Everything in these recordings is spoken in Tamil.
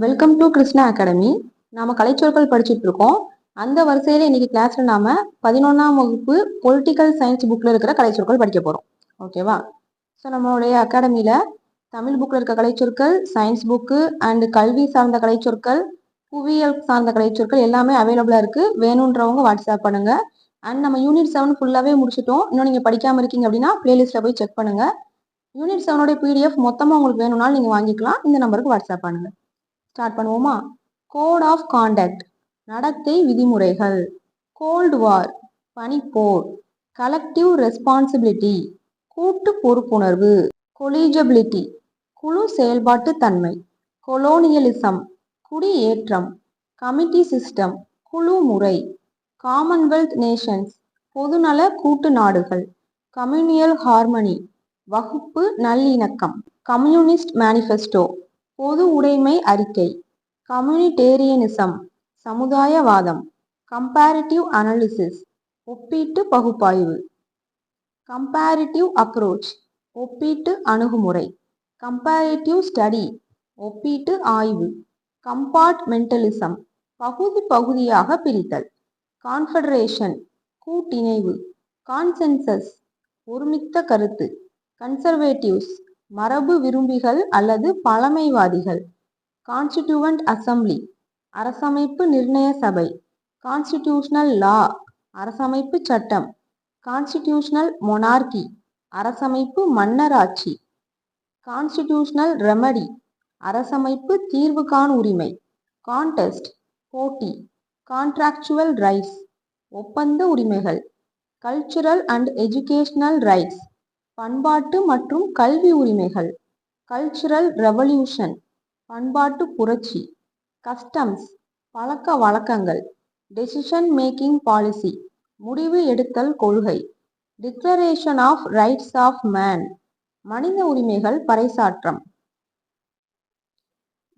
Welcome to Krishna academy. நாம கலைச்சொற்கள் படிச்சுட்டு இருக்கோம். அந்த வரிசையில இன்னைக்கு கிளாஸ்ல நாம 11ஆம் வகுப்பு பொலிட்டிக்கல் சயின்ஸ் புக்ல இருக்கிற கலைச்சொற்கள் படிக்க போறோம். ஓகேவா? ஸோ நம்மளுடைய அகாடமியில தமிழ் புக்ல இருக்க கலைச்சொற்கள், சயின்ஸ் புக்கு அண்ட் கல்வி சார்ந்த கலைச்சொற்கள், புவியியல் சார்ந்த கலைச்சொற்கள் எல்லாமே அவைலபிளா இருக்கு. வேணுன்றவங்க வாட்ஸ்அப் பண்ணுங்க. அண்ட் நம்ம யூனிட் 7 ஃபுல்லாவே முடிச்சிட்டோம். இன்னும் நீங்க படிக்காம இருக்கீங்க அப்படின்னா பிளேலிஸ்ட்ல போய் செக் பண்ணுங்க. யூனிட் 7 பிடிஎஃப் மொத்தமா உங்களுக்கு வேணும்னாலும் நீங்க வாங்கிக்கலாம். இந்த நம்பருக்கு வாட்ஸ்அப் பண்ணுங்க. ஸ்டார்ட் பண்ணுவோமா? கோட் ஆஃப் காண்டக்ட் நடத்தை விதிமுறைகள், கோல்டு வார் பனிப்போர், கலெக்டிவ் ரெஸ்பான்சிபிலிட்டி கூட்டு பொறுப்புணர்வு, கொலிஜபிலிட்டி குழு செயல்பாட்டு தன்மை, கொலோனியலிசம் குடியேற்றம், கமிட்டி சிஸ்டம் குழு முறை, காமன்வெல்த் நேஷன்ஸ் பொதுநல கூட்டு நாடுகள், கம்யூனியல் ஹார்மனி வகுப்பு நல்லிணக்கம், கம்யூனிஸ்ட் மேனிஃபெஸ்டோ பொது உடைமை அறிக்கை, கம்யூனிடேரியனிசம் சமுதாயவாதம், கம்பேரிட்டிவ் அனாலிசிஸ் ஒப்பீட்டு பகுப்பாய்வு, கம்பேரிட்டிவ் அப்ரோச் ஒப்பீட்டு அணுகுமுறை, கம்பேரிட்டிவ் ஸ்டடி ஒப்பீட்டு ஆய்வு, கம்பார்ட்மெண்டலிசம் பகுதி பகுதியாக பிரித்தல், கான்ஃபெடரேஷன் கூட்டிணைவு, கான்சென்சஸ் ஒருமித்த கருத்து, கன்சர்வேட்டிவ்ஸ் மரபு விரும்பிகள் அல்லது பழமைவாதிகள், கான்ஸ்டிடியூவன்ட் அசம்பிளி அரசமைப்பு நிர்ணய சபை, கான்ஸ்டிடியூஷனல் லா அரசமைப்பு சட்டம், கான்ஸ்டிடியூஷனல் மொனார்கி அரசமைப்பு மன்னராட்சி, கான்ஸ்டிடியூஷனல் ரெமடி அரசமைப்பு தீர்வு காண் உரிமை, கான்டெஸ்ட் போட்டி, கான்ட்ராக்சுவல் ரைட்ஸ் ஒப்பந்த உரிமைகள், கல்ச்சுரல் அண்ட் எஜுகேஷனல் ரைட்ஸ் பண்பாட்டு மற்றும் கல்வி உரிமைகள், கல்ச்சுரல் ரெவல்யூஷன் பண்பாட்டு புரட்சி, கஸ்டம்ஸ் பழக்க வழக்கங்கள், டெசிஷன் மேக்கிங் பாலிசி முடிவு எடுத்தல் கொள்கை, declaration of rights of man மனித உரிமைகள் பறைசாற்றம்,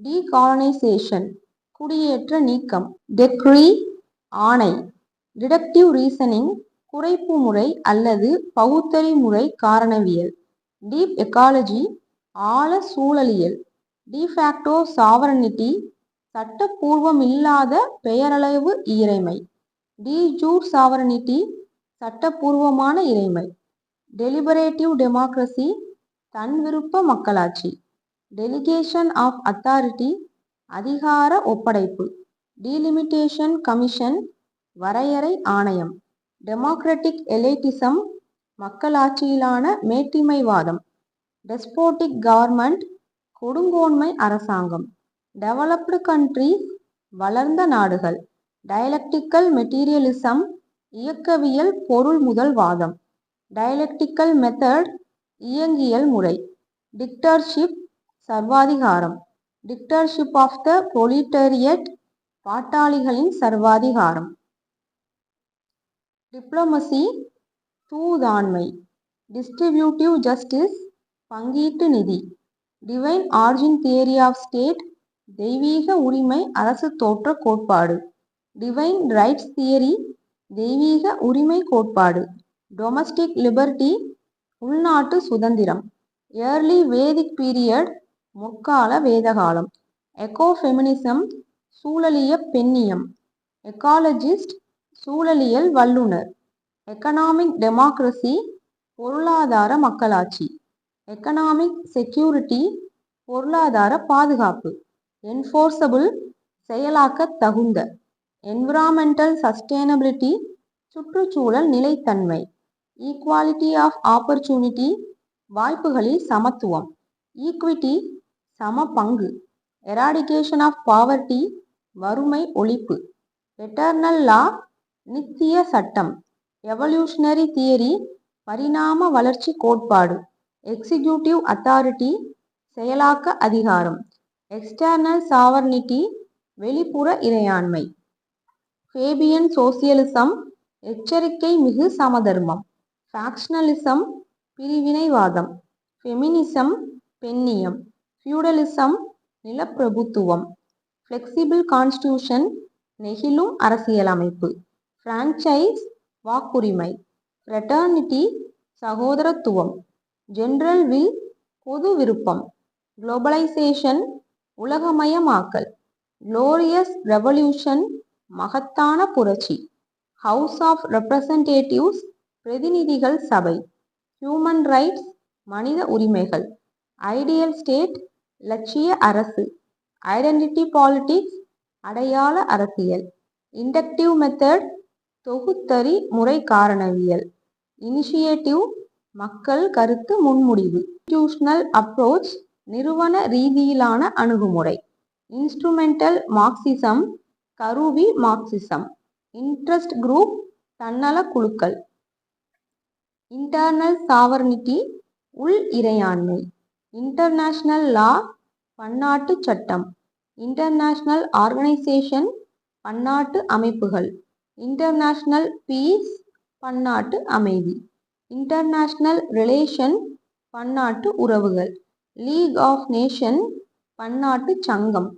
டீகாலனைசேஷன் குடியேற்ற நீக்கம், டெக்ரீ ஆணை, டிடக்டிவ் ரீசனிங் குறைப்பு முறை அல்லது பகுத்தறி முறை காரணவியல், டீப் எக்காலஜி ஆழ சூழலியல், டிஃபேக்டோ சாவரனிட்டி சட்டப்பூர்வமில்லாத பெயரளவு இறைமை, டி ஜூர் சாவரனிட்டி சட்டப்பூர்வமான இறைமை, டெலிபரேட்டிவ் டெமோக்ரசி தன்விருப்ப மக்களாட்சி, டெலிகேஷன் ஆஃப் அத்தாரிட்டி அதிகார ஒப்படைப்பு, டீலிமிட்டேஷன் கமிஷன் வரையறை ஆணையம், டெமோக்ராட்டிக் எலைட்டிசம் மக்களாட்சியிலான மேட்டிமைவாதம், டெஸ்போட்டிக் கவர்மெண்ட் கொடுங்கோன்மை அரசாங்கம், டெவலப்டு கண்ட்ரீஸ் வளர்ந்த நாடுகள், டயலக்டிக்கல் மெட்டீரியலிசம் இயக்கவியல் பொருள் முதல் வாதம், டயலக்டிக்கல் மெத்தட் இயங்கியல் முறை, டிக்டர்ஷிப் சர்வாதிகாரம், டிக்டர்ஷிப் ஆஃப் த புரொலிட்டரியட் பாட்டாளிகளின் சர்வாதிகாரம், டிப்ளமசி தூதாண்மை, டிஸ்ட்ரிபியூட்டிவ் ஜஸ்டிஸ் பங்கீட்டு நிதி, divine origin theory of state தெய்வீக உரிமை அரசு தோற்ற கோட்பாடு, டிவைன் ரைட்ஸ் தியரி தெய்வீக உரிமை கோட்பாடு, டொமஸ்டிக் லிபர்ட்டி உள்நாட்டு சுதந்திரம், ஏர்லி வேதிக் பீரியட் முற்கால வேதகாலம், எக்கோஃபெமினிசம் சூழலிய பெண்ணியம், எக்காலஜிஸ்ட் சூழலியல் வல்லுனர், எக்கனாமிக் டெமோக்ரசி பொருளாதார மக்களாட்சி, எக்கனாமிக் செக்யூரிட்டி பொருளாதார பாதுகாப்பு, என்ஃபோர்ஸபிள் செயலாக்க தகுந்த, என்விரான்மெண்டல் சஸ்டெயினபிலிட்டி சுற்றுச்சூழல் நிலைத்தன்மை, ஈக்வாலிட்டி ஆஃப் ஆப்பர்ச்சுனிட்டி வாய்ப்புகளில் சமத்துவம், ஈக்விட்டி சம பங்கு, எராடிகேஷன் ஆஃப் பாவர்ட்டி வறுமை ஒழிப்பு, எட்டர்னல் லா நித்திய சட்டம், எவல்யூஷனரி தியரி பரிணாம வளர்ச்சி கோட்பாடு, எக்ஸிகியூட்டிவ் அத்தாரிட்டி செயலாக்க அதிகாரம், எக்ஸ்டர்னல் சாவர்னிட்டி வெளிப்புற இறையாண்மை, ஃபேபியன் சோசியலிசம் எச்சரிக்கை மிகு சமதர்மம், ஃபேக்ஷனலிசம் பிரிவினைவாதம், ஃபெமினிசம் பெண்ணியம், ஃபியூடலிசம் நிலப்பிரபுத்துவம், ஃப்ளெக்சிபிள் கான்ஸ்டியூஷன் நெகிழும் அரசியலமைப்பு, பிரான்சைஸ் வாக்குரிமை, ஃப்ரெட்டர்னிட்டி சகோதரத்துவம், ஜெனரல் வில் பொது விருப்பம், குளோபலைசேஷன் உலகமயமாக்கல். குளோரியஸ் ரெவல்யூஷன், மகத்தான புரட்சி. ஹவுஸ் ஆஃப் ரெப்ரசன்டேட்டிவ்ஸ், பிரதிநிதிகள் சபை. ஹியூமன் ரைட்ஸ், மனித உரிமைகள். ஐடியல் ஸ்டேட், இலட்சிய அரசு. ஐடென்டிட்டி பாலிடிக்ஸ், அடையாள அரசியல். இண்டக்டிவ் மெத்தட், தொகுத்தறி முறை காரணவியல். இனிஷியேட்டிவ், மக்கள் கருத்து முன்முடிவு. இன்ஸ்டிடியூஷனல் அப்ரோச், நிறுவன ரீதியிலான அணுகுமுறை. இன்ஸ்ட்ருமெண்டல் மார்க்சிசம், கருவி மார்க்சிசம். இன்ட்ரஸ்ட் குரூப், தன்னல குழுக்கள். இன்டர்னல் சாவர்னிட்டி, உள் இறையாண்மை. இன்டர்நேஷனல் லா, பன்னாட்டு சட்டம். இன்டர்நேஷனல் ஆர்கனைசேஷன், பன்னாட்டு அமைப்புகள். இன்டர்நேஷனல் பீஸ், பன்னாட்டு அமைதி. இன்டர்நேஷனல் ரிலேஷன், பன்னாட்டு உறவுகள். லீக் ஆஃப் நேஷன், பன்னாட்டு சங்கம்.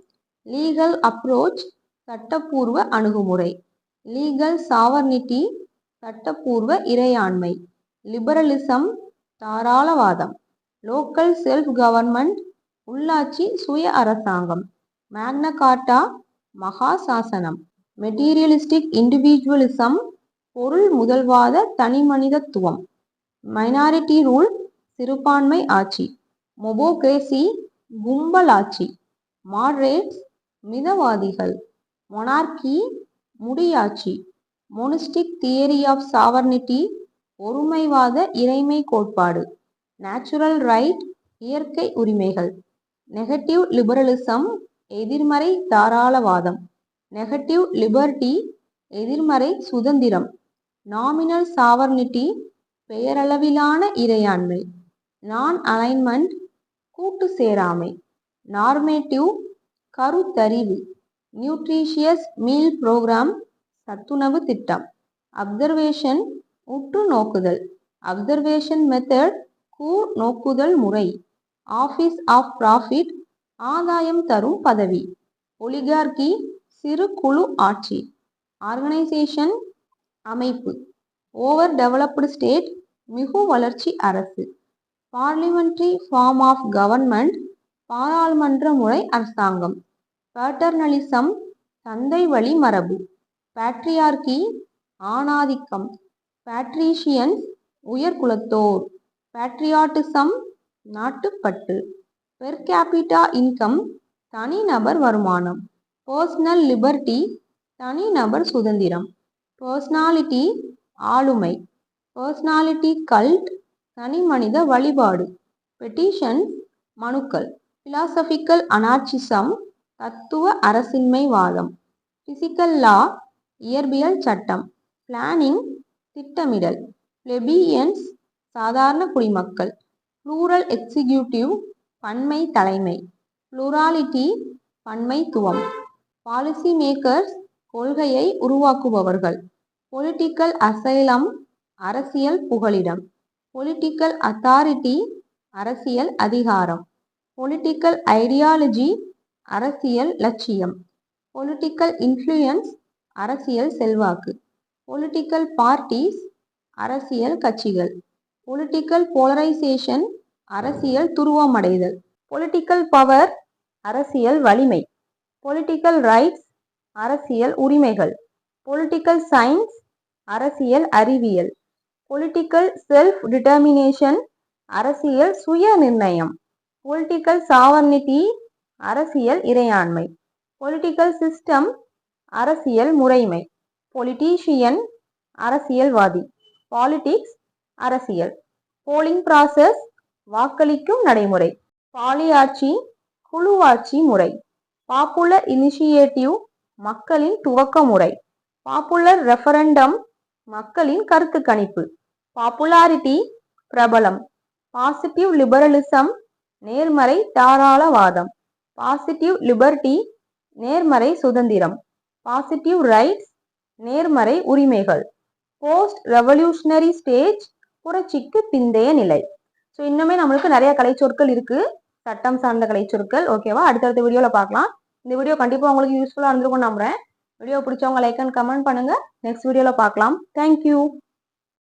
லீகல் அப்ரோச், சட்டப்பூர்வ அணுகுமுறை. லீகல் சாவர்னிட்டி, சட்டப்பூர்வ இறையாண்மை. லிபரலிசம், தாராளவாதம். லோக்கல் செல்ஃப் கவர்மெண்ட், உள்ளாட்சி சுய அரசாங்கம். மேக்னா கார்ட்டா, மகா சாசனம். மெட்டீரியலிஸ்டிக் இண்டிவிஜுவலிசம், பொருள் முதல்வாத தனிமனிதத்துவம். மைனாரிட்டி ரூல், சிறுபான்மை ஆட்சி. மொபோக்ரேசி, கும்பல் ஆட்சி. மாடரேட்ஸ், மிதவாதிகள். மொனார்கி, முடியாட்சி. மோனிஸ்டிக் தியரி ஆஃப் சாவர்னிட்டி, ஒருமைவாத இறைமை கோட்பாடு. நேச்சுரல் ரைட், இயற்கை உரிமைகள். நெகட்டிவ் லிபரலிசம், எதிர்மறை தாராளவாதம். நெகட்டிவ் லிபர்ட்டி, எதிர்மறை சுதந்திரம். நாமினல் சாவர்னிட்டி, பெயரளவிலான இறையாண்மை. நான் அலைன்மெண்ட், கூட்டு சேராமை. நார்மேட்டிவ், கருத்தறிவு. நியூட்ரிஷியஸ் மீல் புரோகிராம், சத்துணவு திட்டம். அப்சர்வேஷன், உற்று நோக்குதல். அப்சர்வேஷன் மெத்தட், கூர் நோக்குதல் முறை. ஆஃபீஸ் ஆஃப் ப்ராஃபிட், ஆதாயம் தரும் பதவி. ஒலிகார்கி, சிறு குழு ஆட்சி. ஆர்கனைசேஷன், அமைப்பு. ஓவர் டெவலப்டு ஸ்டேட், மிகு வளர்ச்சி அரசு. பார்லிமெண்ட்ரி ஃபார்ம் ஆஃப் கவர்மெண்ட், பாராளுமன்ற முறை அரசாங்கம். பேட்டர்னலிசம், தந்தை வழி மரபு. பேட்ரியார்கி, ஆணாதிக்கம். பேட்ரீஷியன்ஸ், உயர்குலத்தோர். பேட்ரியாட்டிசம், நாட்டுப்பற்று. பெர் கேபிட்டா இன்கம், தனிநபர் வருமானம். பர்சனல் லிபர்ட்டி, தனிநபர் சுதந்திரம். பர்சனாலிட்டி, ஆளுமை. பர்சனாலிட்டி கல்ட், தனிமனித வழிபாடு. பெட்டிஷன்ஸ், மனுக்கள். பிலாசபிக்கல் அனார்ச்சிசம், தத்துவ அரசின்மைவாதம். பிசிக்கல் லா, இயற்பியல் சட்டம். பிளானிங், திட்டமிடல். பிளெபியன்ஸ், சாதாரண குடிமக்கள். ப்ளூரல் எக்ஸிகியூட்டிவ், பன்மை தலைமை. ப்ளூராலிட்டி, பன்மைத்துவம். பாலிசி மேக்கர்ஸ், கொள்கையை உருவாக்குபவர்கள். பொலிட்டிக்கல் அசைலம், அரசியல் புகலிடம். பொலிட்டிக்கல் அத்தாரிட்டி, அரசியல் அதிகாரம். பொலிட்டிக்கல் ஐடியாலஜி, அரசியல் லட்சியம். பொலிட்டிக்கல் இன்ஃப்ளூயன்ஸ், அரசியல் செல்வாக்கு. பொலிட்டிக்கல் பார்ட்டிஸ், அரசியல் கட்சிகள். பொலிட்டிக்கல் போலரைசேஷன், அரசியல் துருவமடைதல். பொலிட்டிக்கல் பவர், அரசியல் வலிமை. பொலிட்டிக்கல் ரைட்ஸ், அரசியல் உரிமைகள். பொலிட்டிக்கல் சயின்ஸ், அரசியல் அறிவியல். பொலிட்டிக்கல் செல்ஃப் டிட்டர்மினேஷன், அரசியல் சுய நிர்ணயம். பொலிட்டிக்கல் சாவர்னிட்டி, அரசியல் இறையாண்மை. பொலிட்டிக்கல் சிஸ்டம், அரசியல் முறைமை. பொலிட்டீஷியன், அரசியல்வாதி. பாலிடிக்ஸ், அரசியல். போலிங் ப்ராசஸ், வாக்களிக்கும் நடைமுறை. பாலியாட்சி, குழுவாட்சி முறை. பாப்புலர் இனிஷியேட்டிவ், மக்களின் துவக்க முறை. பாப்புலர் ரெஃபரண்டம், மக்களின் கருத்து கணிப்பு. பாப்புலாரிட்டி, பிரபலம். பாசிட்டிவ் லிபரலிசம், நேர்மறை தாராளவாதம். பாசிட்டிவ் லிபர்ட்டி, நேர்மறை சுதந்திரம். பாசிட்டிவ் ரைட்ஸ், நேர்மறை உரிமைகள். போஸ்ட் ரெவல்யூஷனரி ஸ்டேஜ், புரட்சிக்கு பிந்தைய நிலை. ஸோ இன்னுமே நம்மளுக்கு நிறைய கலைச்சொற்கள் இருக்கு, சட்டம் சார்ந்த கலைச்சொற்கள். ஓகேவா, அடுத்தடுத்த வீடியோவில் பார்க்கலாம். இந்த வீடியோ கண்டிப்பாக உங்களுக்கு யூஸ்ஃபுல்லாக இருந்திருக்கும் நம்புறேன். வீடியோ பிடிச்சவங்க லைக் அண்ட் கமெண்ட் பண்ணுங்க. நெக்ஸ்ட் வீடியோவில் பார்க்கலாம். தேங்க்யூ.